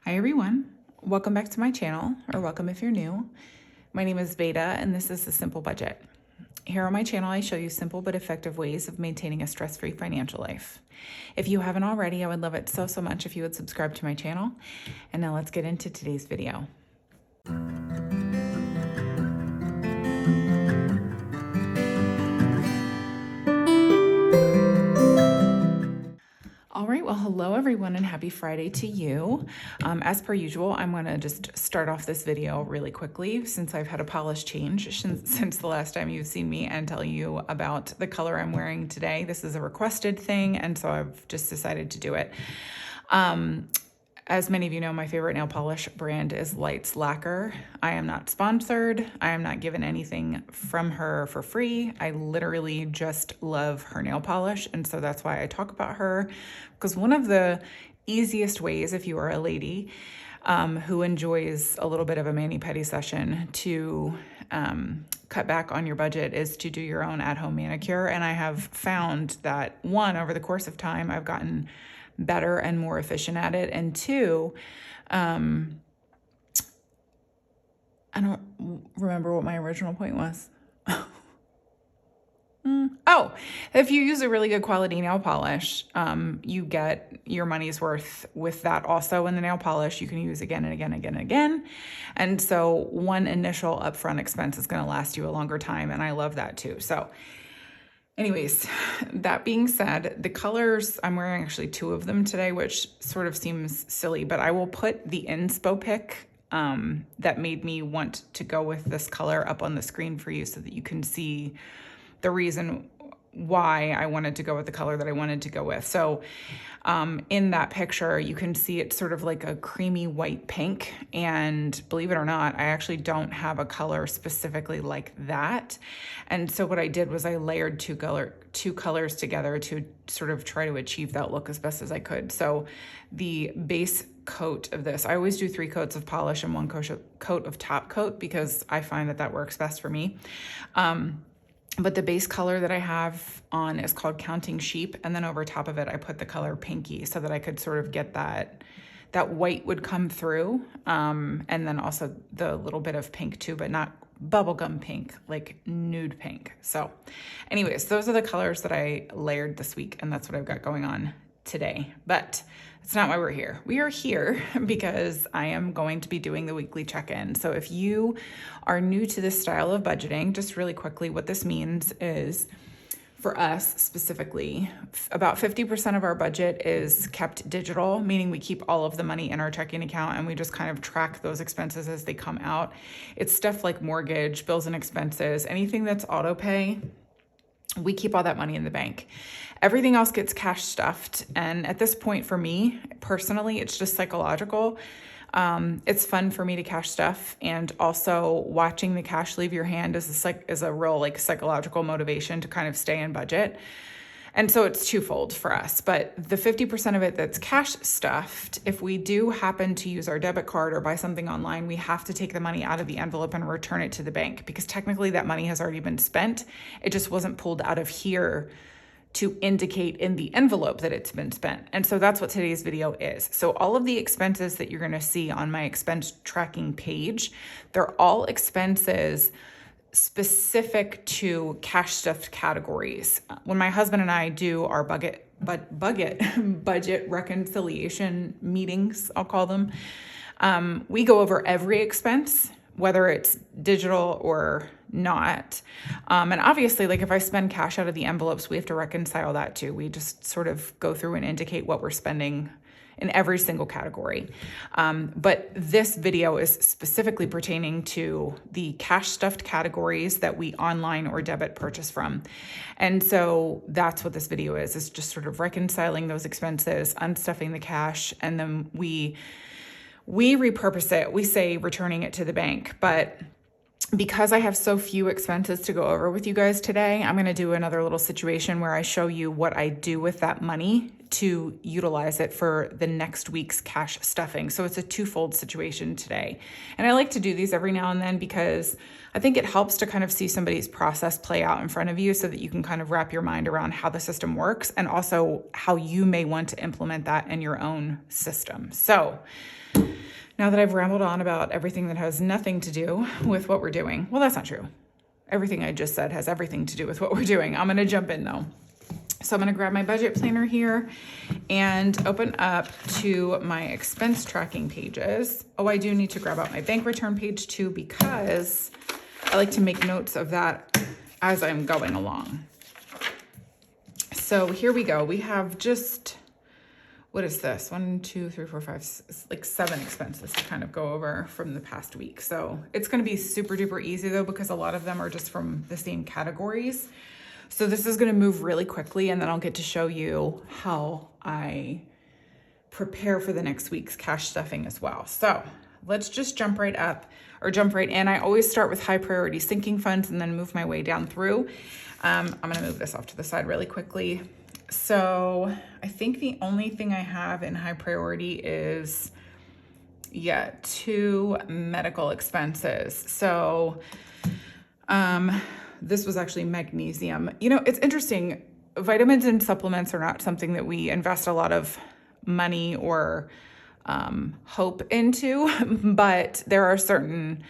Hi everyone, welcome back to my channel, or welcome if you're new. My name is Beta and this is The Simple Budget. Here on my channel I show you simple but effective ways of maintaining a stress-free financial life. If you haven't already, I would love it so much if you would subscribe to my channel. And now let's get into today's video. All right, well, hello everyone and happy Friday to you. As per usual, I'm gonna just start off this video really quickly since I've had a polish change since the last time you've seen me, and tell you about the color I'm wearing today. This is a requested thing, and so I've just decided to do it. As many of you know, my favorite nail polish brand is Light's Lacquer. I am not sponsored. I am not given anything from her for free. I literally just love her nail polish, and so that's why I talk about her, because one of the easiest ways, if you are a lady who enjoys a little bit of a mani-pedi session, to cut back on your budget is to do your own at-home manicure. And I have found that, one, over the course of time, I've gotten better and more efficient at it. And two, I don't remember what my original point was. Oh, if you use a really good quality nail polish, you get your money's worth with that also. In the nail polish, you can use again and again and again and again. And so one initial upfront expense is going to last you a longer time. And I love that too. So anyways, that being said, the colors, I'm wearing actually two of them today, which sort of seems silly, but I will put the inspo pic that made me want to go with this color up on the screen for you so that you can see the reason why I wanted to go with the color that I wanted to go with. So in that picture, you can see it's sort of like a creamy white pink. And believe it or not, I actually don't have a color specifically like that. And so what I did was I layered two colors together to sort of try to achieve that look as best as I could. So the base coat of this, I always do 3 coats of polish and 1 coat of top coat because I find that works best for me. But the base color that I have on is called Counting Sheep. And then over top of it, I put the color Pinky so that I could sort of get that white would come through. And then also the little bit of pink too, but not bubblegum pink, like nude pink. So anyways, those are the colors that I layered this week. And that's what I've got going on today. But it's not why we're here. We are here because I am going to be doing the weekly check-in. So if you are new to this style of budgeting, just really quickly, what this means is, for us specifically, about 50% of our budget is kept digital, meaning we keep all of the money in our checking account and we just kind of track those expenses as they come out. It's stuff like mortgage, bills and expenses, anything that's auto pay. We keep all that money in the bank. Everything else gets cash stuffed. And at this point, for me personally, it's just psychological. It's fun for me to cash stuff. And also watching the cash leave your hand is a real psychological motivation to kind of stay in budget. And so it's twofold for us. But the 50% of it that's cash stuffed, if we do happen to use our debit card or buy something online, we have to take the money out of the envelope and return it to the bank, because technically that money has already been spent. It just wasn't pulled out of here to indicate in the envelope that it's been spent. And so that's what today's video is. So all of the expenses that you're gonna see on my expense tracking page, they're all expenses specific to cash stuffed categories. When my husband and I do our budget reconciliation meetings, I'll call them, we go over every expense, whether it's digital or not. And obviously, if I spend cash out of the envelopes, we have to reconcile that too. We just sort of go through and indicate what we're spending in every single category. But this video is specifically pertaining to the cash stuffed categories that we online or debit purchase from. And so that's what this video is just sort of reconciling those expenses, unstuffing the cash, and then we repurpose it. We say returning it to the bank, but because I have so few expenses to go over with you guys today, I'm going to do another little situation where I show you what I do with that money to utilize it for the next week's cash stuffing. So it's a twofold situation today. And I like to do these every now and then because I think it helps to kind of see somebody's process play out in front of you so that you can kind of wrap your mind around how the system works and also how you may want to implement that in your own system. So Now that I've rambled on about everything that has nothing to do with what we're doing, well, that's not true. Everything I just said has everything to do with what we're doing. I'm gonna jump in though. So I'm gonna grab my budget planner here and open up to my expense tracking pages. Oh, I do need to grab out my bank return page too, because I like to make notes of that as I'm going along. So here we go. We have just, what is this? 1, 2, 3, 4, 5, like 7 expenses to kind of go over from the past week. So it's going to be super duper easy though, because a lot of them are just from the same categories. So this is going to move really quickly, and then I'll get to show you how I prepare for the next week's cash stuffing as well. So let's just jump right in. I always start with high priority sinking funds and then move my way down through. I'm going to move this off to the side really quickly. So I think the only thing I have in high priority is, 2 medical expenses. So this was actually magnesium. You know, it's interesting. Vitamins and supplements are not something that we invest a lot of money or hope into, but there are certain,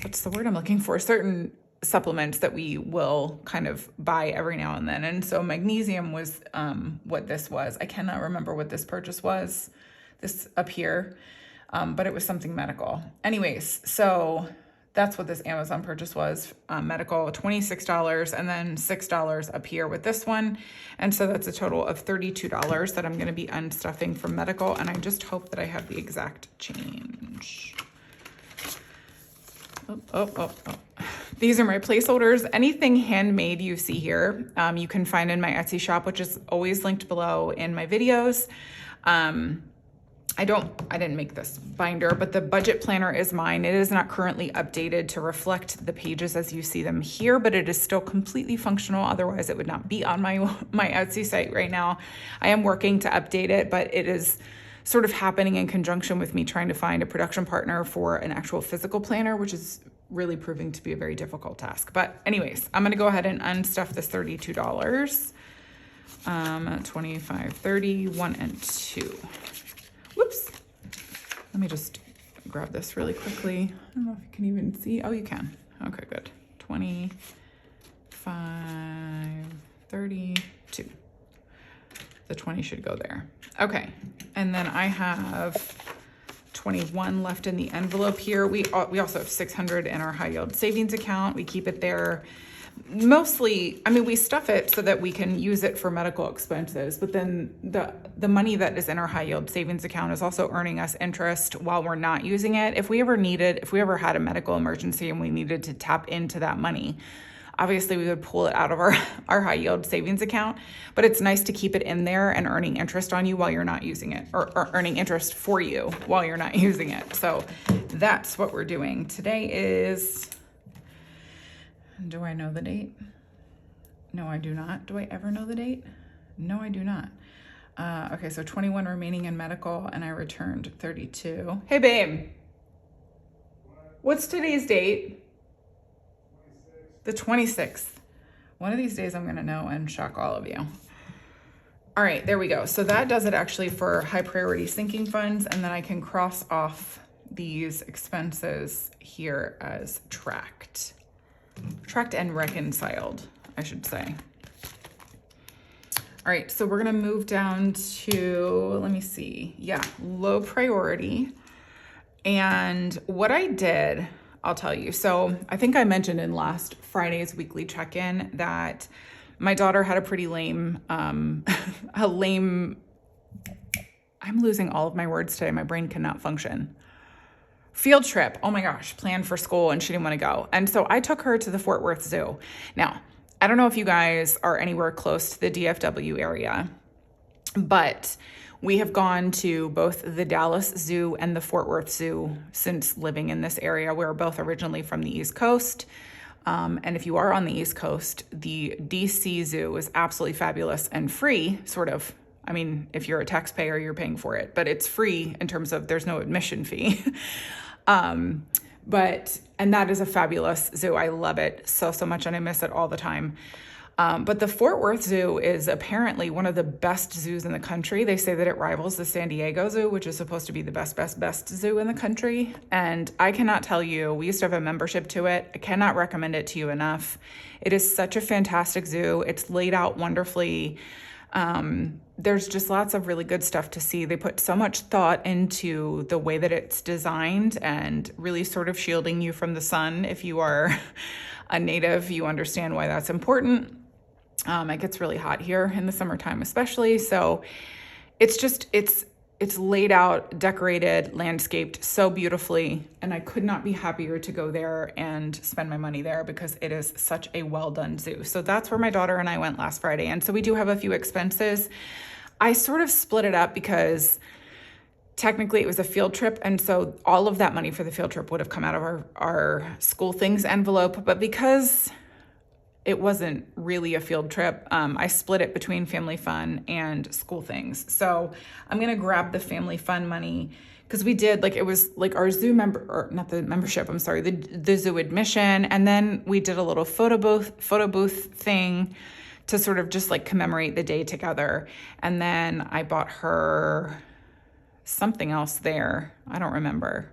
what's the word I'm looking for? Certain supplements that we will kind of buy every now and then. And so magnesium was what this was. I cannot remember what this purchase was, this up here, but it was something medical. Anyways, so that's what this Amazon purchase was, medical, $26, and then $6 up here with this one. And so that's a total of $32 that I'm gonna be unstuffing from medical, and I just hope that I have the exact change. Oh. These are my placeholders. Anything handmade you see here, you can find in my Etsy shop, which is always linked below in my videos. I didn't make this binder, but the budget planner is mine. It is not currently updated to reflect the pages as you see them here, but it is still completely functional. Otherwise it would not be on my Etsy site right now. I am working to update it, but it is sort of happening in conjunction with me trying to find a production partner for an actual physical planner, which is really proving to be a very difficult task. But anyways, I'm gonna go ahead and unstuff this $32. 25, 30, 1 and 2. Whoops. Let me just grab this really quickly. I don't know if you can even see. Oh, you can. Okay, good. 25, 32. The 20 should go there. Okay. And then I have 21 left in the envelope here. We also have 600 in our high yield savings account. We keep it there. Mostly, I mean, we stuff it so that we can use it for medical expenses, but then the money that is in our high yield savings account is also earning us interest while we're not using it. If we ever had a medical emergency and we needed to tap into that money, obviously we would pull it out of our high yield savings account, but it's nice to keep it in there and earning interest on you while you're not using it, or earning interest for you while you're not using it. So that's what we're doing. Today is, do I know the date? No, I do not. Do I ever know the date? No, I do not. Okay, so 21 remaining in medical, and I returned 32. Hey, babe. What's today's date? 26. The 26th. One of these days I'm going to know and shock all of you. All right, there we go. So that does it actually for high priority sinking funds, and then I can cross off these expenses here as tracked and reconciled, I should say. All right, so we're gonna move down to, let me see, low priority. And what I did, I'll tell you. So I think I mentioned in last Friday's weekly check-in that my daughter had a pretty lame, I'm losing all of my words today. My brain cannot function. Field trip, oh my gosh, planned for school, and she didn't want to go. And so I took her to the Fort Worth Zoo. Now, I don't know if you guys are anywhere close to the DFW area, but we have gone to both the Dallas Zoo and the Fort Worth Zoo since living in this area. We're both originally from the East Coast. And if you are on the East Coast, the DC Zoo is absolutely fabulous and free, sort of. I mean, if you're a taxpayer, you're paying for it, but it's free in terms of there's no admission fee. And that is a fabulous zoo. I love it so much, and I miss it all the time. But the Fort Worth Zoo is apparently one of the best zoos in the country. They say that it rivals the San Diego Zoo, which is supposed to be the best zoo in the country. And I cannot tell you, we used to have a membership to it. I cannot recommend it to you enough. It is such a fantastic zoo. It's laid out wonderfully. There's just lots of really good stuff to see. They put so much thought into the way that it's designed and really sort of shielding you from the sun. If you are a native, you understand why that's important. It gets really hot here in the summertime, especially. So it's laid out, decorated, landscaped so beautifully. And I could not be happier to go there and spend my money there because it is such a well done zoo. So that's where my daughter and I went last Friday. And so we do have a few expenses. I sort of split it up because technically it was a field trip. And so all of that money for the field trip would have come out of our school things envelope. But because it wasn't really a field trip, I split it between family fun and school things. So I'm going to grab the family fun money because we did, like, it was like our zoo or not the membership, I'm sorry, the zoo admission. And then we did a little photo booth thing to sort of just like commemorate the day together. And then I bought her something else there. I don't remember.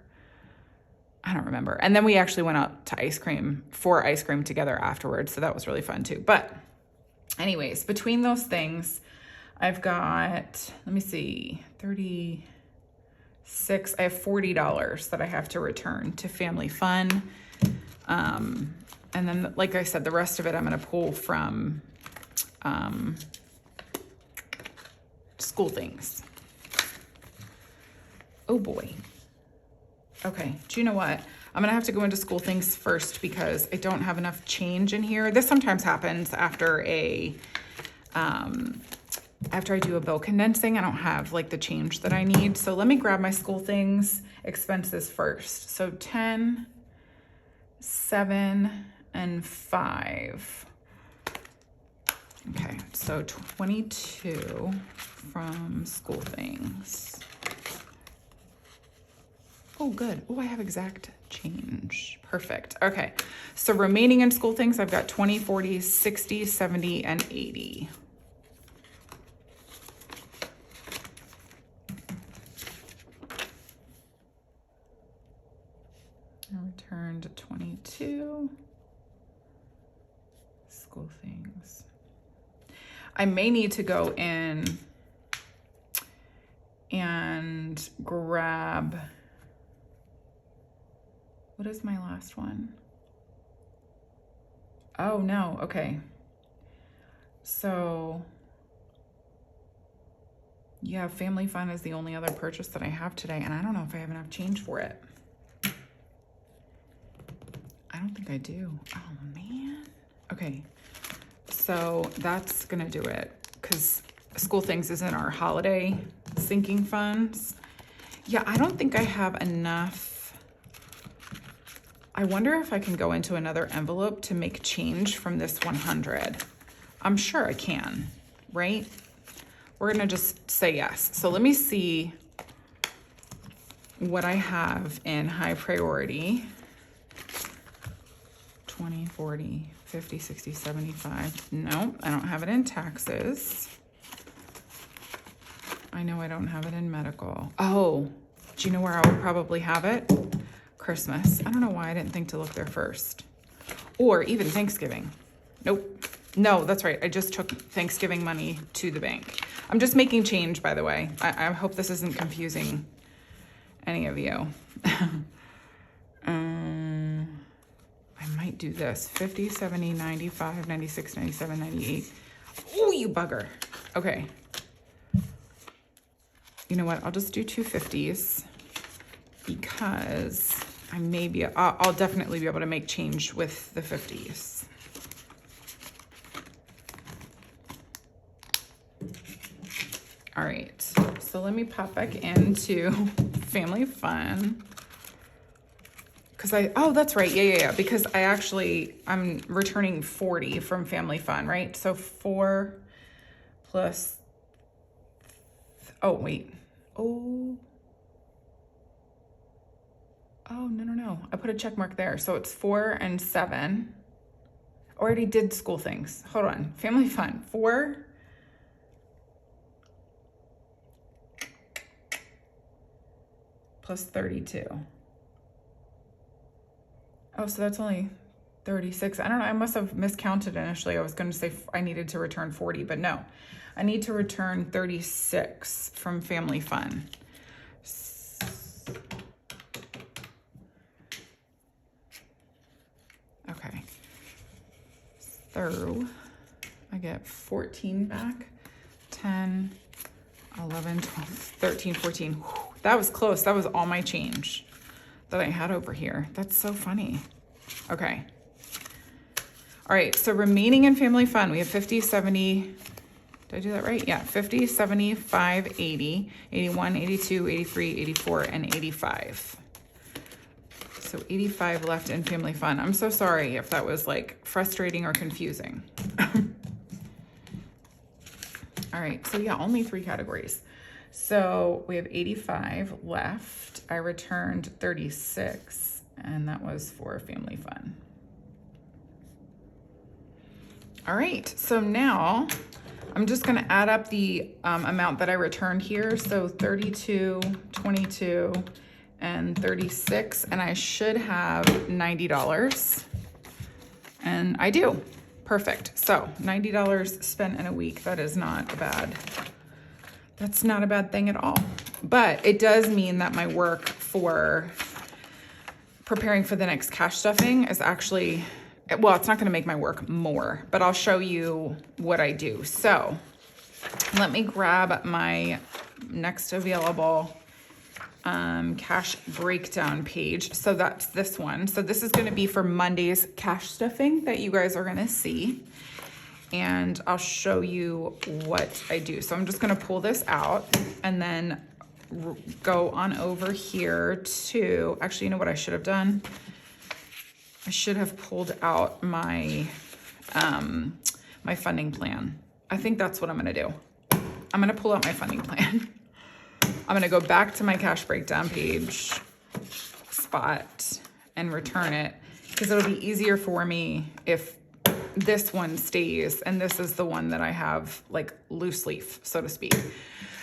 And then we actually went out to ice cream together afterwards. So that was really fun too. But anyways, between those things, I've got, let me see, 36, I have $40 that I have to return to family fun. And then, like I said, the rest of it I'm going to pull from school things. Oh boy. Okay, do you know what? I'm gonna have to go into school things first because I don't have enough change in here. This sometimes happens after after I do a bill condensing. I don't have like the change that I need. So let me grab my school things expenses first. So 10, 7, and 5. Okay, so 22 from school things. Oh, good. Oh, I have exact change. Perfect. Okay. So remaining in school things, I've got 20, 40, 60, 70, and 80. I returned 22. School things. I may need to go in and grab... What is my last one? Oh, no. Okay. So, yeah, family fun is the only other purchase that I have today, and I don't know if I have enough change for it. I don't think I do. Oh, man. Okay. So that's going to do it because school things is in our holiday sinking funds. Yeah, I don't think I have enough. I wonder if I can go into another envelope to make change from this 100. I'm sure I can, right? We're gonna just say yes. So let me see what I have in high priority. 20, 40, 50, 60, 75. No, I don't have it in taxes. I know I don't have it in medical. Oh, do you know where I will probably have it? Christmas. I don't know why I didn't think to look there first. Or even Thanksgiving. Nope. No, that's right. I just took Thanksgiving money to the bank. I'm just making change, by the way. I hope this isn't confusing any of you. I might do this. 50, 70, 95, 96, 97, 98. Oh, you bugger. Okay. You know what? I'll just do 250s because I'll definitely be able to make change with the 50s. All right, so let me pop back into family fun. Oh, that's right, yeah. Because I'm returning 40 from family fun, right? So 4 plus, oh, wait. Oh, no. I put a check mark there. So it's 4 and 7. already did school things. Hold on. Family fun. 4 plus 32. Oh, so that's only 36. I don't know. I must have miscounted initially. I was going to say I needed to return 40, but no. I need to return 36 from family fun. Okay. So I get 14 back. 10, 11, 12, 13, 14. Whew, that was close. That was all my change that I had over here. That's so funny. Okay. All right, so remaining in family fun, we have 50, 70, did I do that right? Yeah, 50, 75, 80, 81, 82, 83, 84, and 85. So 85 left in family fun. I'm so sorry if that was like frustrating or confusing. All right, so yeah, only 3 categories. So we have 85 left. I returned 36, and that was for family fun. All right, so now I'm just gonna add up the amount that I returned here. So 32, 22, and 36, and I should have $90. And I do. Perfect. So $90 spent in a week. That is not bad. That's not a bad thing at all. But it does mean that my work for preparing for the next cash stuffing is actually, well, it's not going to make my work more, but I'll show you what I do. So let me grab my next available cash breakdown page. So that's this one. So this is going to be for Monday's cash stuffing that you guys are going to see. And I'll show you what I do. So I'm just going to pull this out and then go on over here to, actually, you know what I should have done? I should have pulled out my, my funding plan. I think that's what I'm going to do. I'm going to pull out my funding plan. I'm going to go back to my cash breakdown page spot and return it, because it'll be easier for me if this one stays and this is the one that I have like loose leaf, so to speak.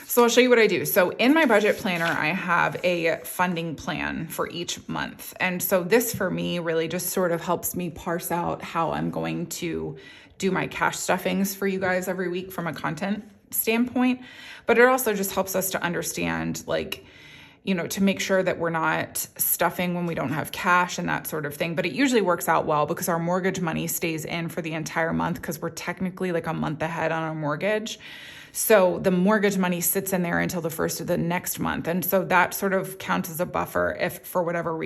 So I'll show you what I do. So in my budget planner, I have a funding plan for each month. And so this for me really just sort of helps me parse out how I'm going to do my cash stuffings for you guys every week from a content standpoint. But it also just helps us to understand, like, you know, to make sure that we're not stuffing when we don't have cash and that sort of thing. But it usually works out well because our mortgage money stays in for the entire month, because we're technically like a month ahead on our mortgage. So the mortgage money sits in there until the first of the next month. And so that sort of counts as a buffer if for whatever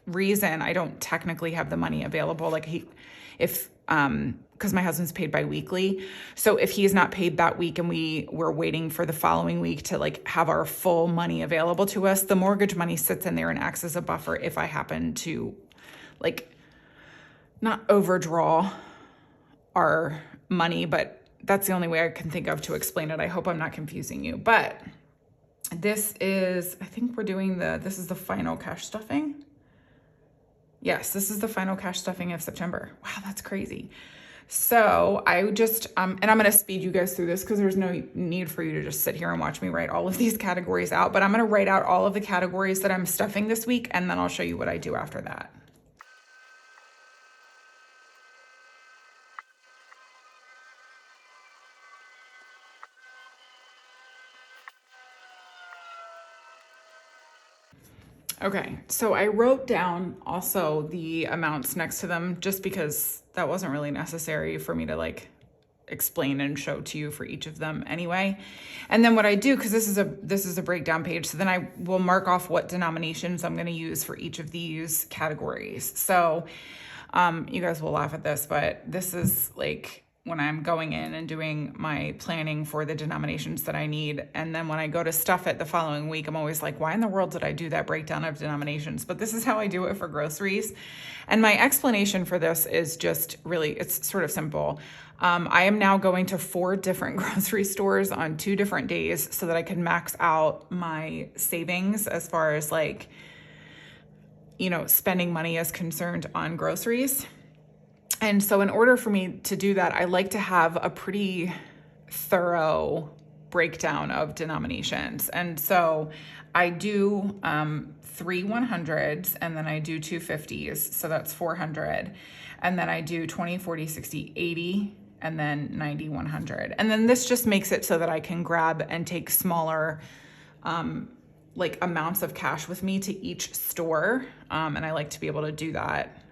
reason I don't technically have the money available. Like because my husband's paid bi-weekly. So if he's not paid that week and we're waiting for the following week to like have our full money available to us, the mortgage money sits in there and acts as a buffer if I happen to like not overdraw our money, but that's the only way I can think of to explain it. I hope I'm not confusing you, but this is, I think we're doing this is the final cash stuffing. Yes, this is the final cash stuffing of September. Wow, that's crazy. So I just, and I'm going to speed you guys through this because there's no need for you to just sit here and watch me write all of these categories out, but I'm going to write out all of the categories that I'm stuffing this week, and then I'll show you what I do after that. Okay, so I wrote down also the amounts next to them just because that wasn't really necessary for me to like explain and show to you for each of them anyway. And then what I do, because this is a breakdown page, so then I will mark off what denominations I'm going to use for each of these categories. So you guys will laugh at this, but this is like when I'm going in and doing my planning for the denominations that I need. And then when I go to stuff it the following week, I'm always like, why in the world did I do that breakdown of denominations? But this is how I do it for groceries. And my explanation for this is just really, it's sort of simple. I am now going to 4 different grocery stores on 2 different days so that I can max out my savings as far as like, you know, spending money is concerned on groceries. And so in order for me to do that, I like to have a pretty thorough breakdown of denominations. And so I do 3 100s, and then I do 2 50s. So that's 400. And then I do 20, 40, 60, 80, and then 90, 100. And then this just makes it so that I can grab and take smaller like amounts of cash with me to each store. And I like to be able to do that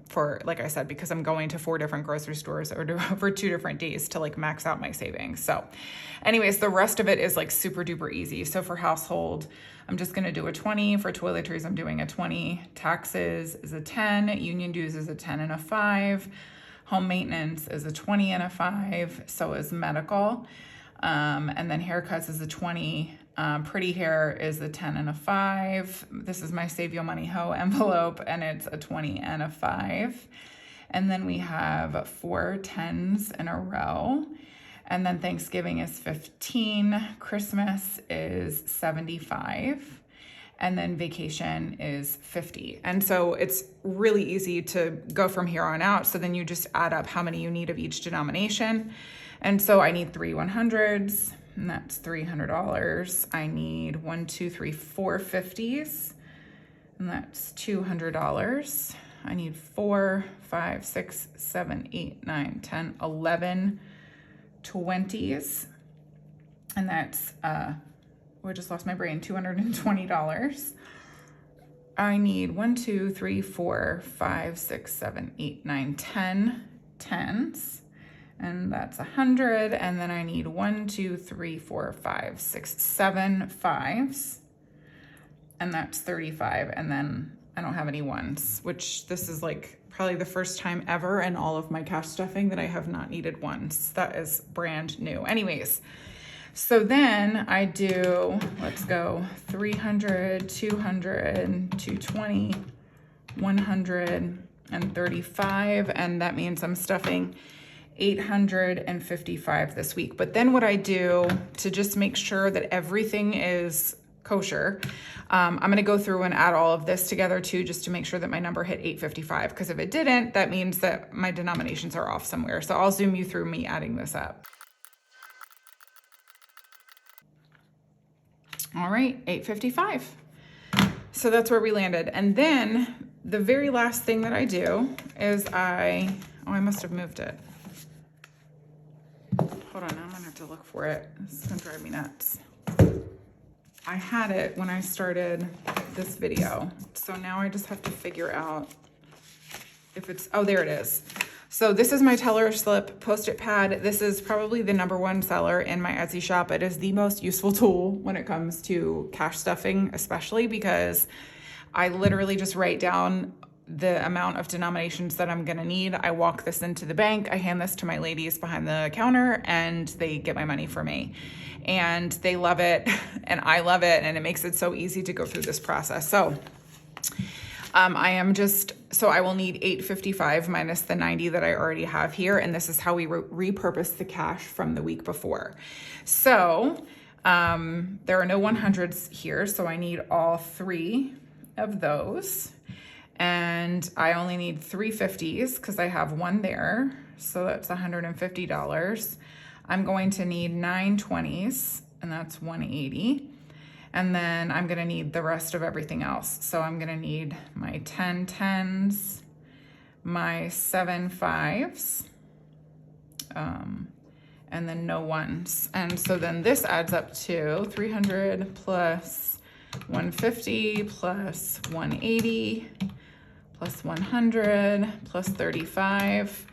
for, like I said, because I'm going to 4 different grocery stores over 2 different days to like max out my savings. So anyways, the rest of it is like super duper easy. So for household, I'm just going to do a 20. For toiletries, I'm doing a 20. Taxes is a 10. Union dues is a 10 and a 5. Home maintenance is a 20 and a 5. So is medical. And then haircuts is a 20. Pretty hair is a 10 and a 5. This is my Save Your Money Ho envelope, and it's a 20 and a 5. And then we have 4 10s in a row. And then Thanksgiving is 15. Christmas is 75. And then vacation is 50. And so it's really easy to go from here on out. So then you just add up how many you need of each denomination. And so I need 3 100s. And that's $300. I need 1, 2, 3, 4 50s, and that's $200. I need 4, 5, 6, 7, 8, 9, 10, 11 20s, and that's I just lost my brain. $220. I need 1, 2, 3, 4, 5, 6, 7, 8, 9, 10 10s. And that's 100. And then I need 1, 2, 3, 4, 5, 6, 7 5s. And that's 35. And then I don't have any ones, which this is like probably the first time ever in all of my cash stuffing that I have not needed ones. That is brand new. Anyways, so then I do, let's go 300, 200, 220, 135. And that means I'm stuffing 855 this week. But then what I do to just make sure that everything is kosher, I'm going to go through and add all of this together too, just to make sure that my number hit 855. Because if it didn't, that means that my denominations are off somewhere. So I'll zoom you through me adding this up. All right, 855. So that's where we landed. And then the very last thing that I do is I must have moved it. Hold on, I'm gonna have to look for it. This is gonna drive me nuts. I had it when I started this video. So now I just have to figure out if it's, oh, there it is. So this is my teller slip Post-it pad. This is probably the #1 seller in my Etsy shop. It is the most useful tool when it comes to cash stuffing, especially because I literally just write down the amount of denominations that I'm gonna need. I walk this into the bank, I hand this to my ladies behind the counter, and they get my money for me. And they love it, and I love it, and it makes it so easy to go through this process. So I will need 855 minus the 90 that I already have here, and this is how we repurpose the cash from the week before. So there are no 100s here, so I need all 3 of those. And I only need 3 50s because I have 1 there. So that's $150. I'm going to need 9 20s, and that's 180. And then I'm gonna need the rest of everything else. So I'm gonna need my 10 10s, my 7 5s, and then no 1s. And so then this adds up to 300 plus 150 plus 180 plus 100 plus 35,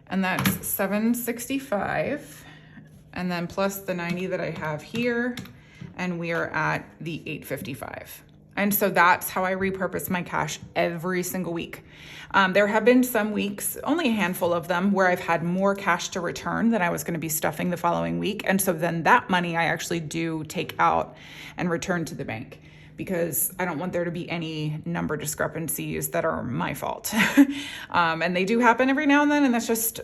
and that's 765, and then plus the 90 that I have here, and we are at the 855. And so that's how I repurpose my cash every single week. There have been some weeks, only a handful of them, where I've had more cash to return than I was going to be stuffing the following week. And so then that money I actually do take out and return to the bank, because I don't want there to be any number discrepancies that are my fault. And they do happen every now and then, and that's just,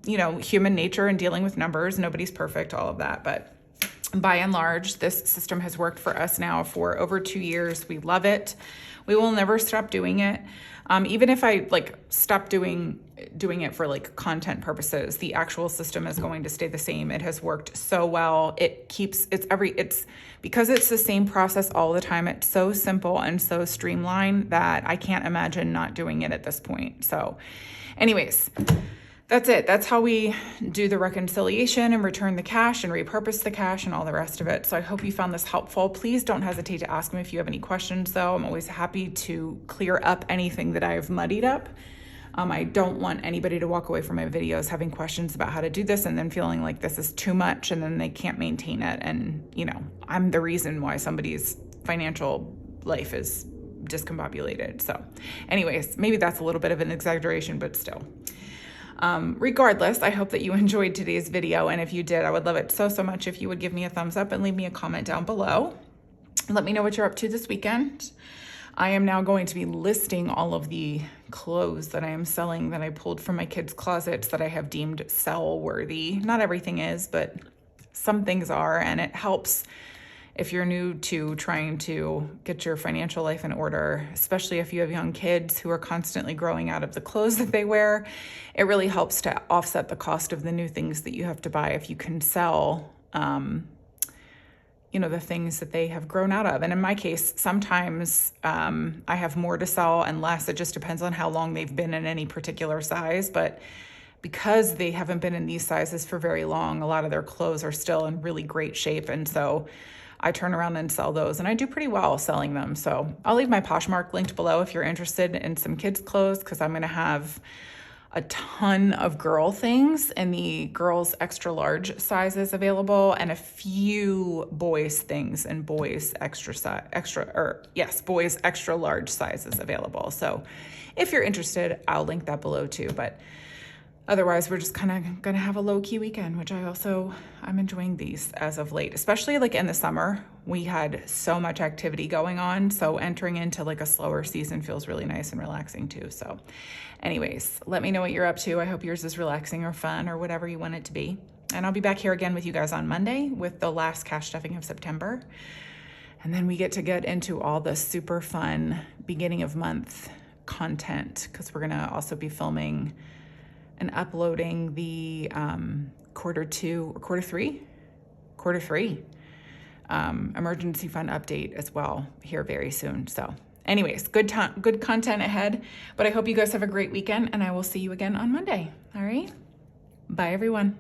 human nature and dealing with numbers. Nobody's perfect, all of that. But By and large, this system has worked for us now for over 2 years. We love it. We will never stop doing it. Even if I stop doing it for content purposes, the actual system is going to stay the same. It has worked so well. It's because it's the same process all the time. It's so simple and so streamlined that I can't imagine not doing it at this point. So anyways, that's it. That's how we do the reconciliation and return the cash and repurpose the cash and all the rest of it. So I hope you found this helpful. Please don't hesitate to ask me if you have any questions, though. I'm always happy to clear up anything that I've muddied up. I don't want anybody to walk away from my videos having questions about how to do this and then feeling like this is too much and then they can't maintain it. And, I'm the reason why somebody's financial life is discombobulated. So anyways, maybe that's a little bit of an exaggeration, but still. Regardless, I hope that you enjoyed today's video. And if you did, I would love it so much if you would give me a thumbs up and leave me a comment down below. Let me know what you're up to this weekend. I am now going to be listing all of the clothes that I am selling that I pulled from my kids' closets that I have deemed sell worthy. Not everything is, but some things are, and it helps if you're new to trying to get your financial life in order, especially if you have young kids who are constantly growing out of the clothes that they wear. It really helps to offset the cost of the new things that you have to buy if you can sell, the things that they have grown out of. And in my case, sometimes I have more to sell and less. It just depends on how long they've been in any particular size. But because they haven't been in these sizes for very long, a lot of their clothes are still in really great shape. And so I turn around and sell those, and I do pretty well selling them. So I'll leave my Poshmark linked below if you're interested in some kids' clothes, because I'm going to have a ton of girl things in the girls extra large sizes available, and a few boys things in boys boys extra large sizes available. So if you're interested, I'll link that below too. But otherwise, we're just kind of going to have a low-key weekend, which I'm enjoying these as of late, especially in the summer. We had so much activity going on. So entering into a slower season feels really nice and relaxing too. So anyways, let me know what you're up to. I hope yours is relaxing or fun or whatever you want it to be. And I'll be back here again with you guys on Monday with the last cash stuffing of September. And then we get into all the super fun beginning of month content, because we're going to also be filming and uploading the quarter three emergency fund update as well here very soon. So anyways, good content ahead, but I hope you guys have a great weekend, and I will see you again on Monday. All right. Bye, everyone.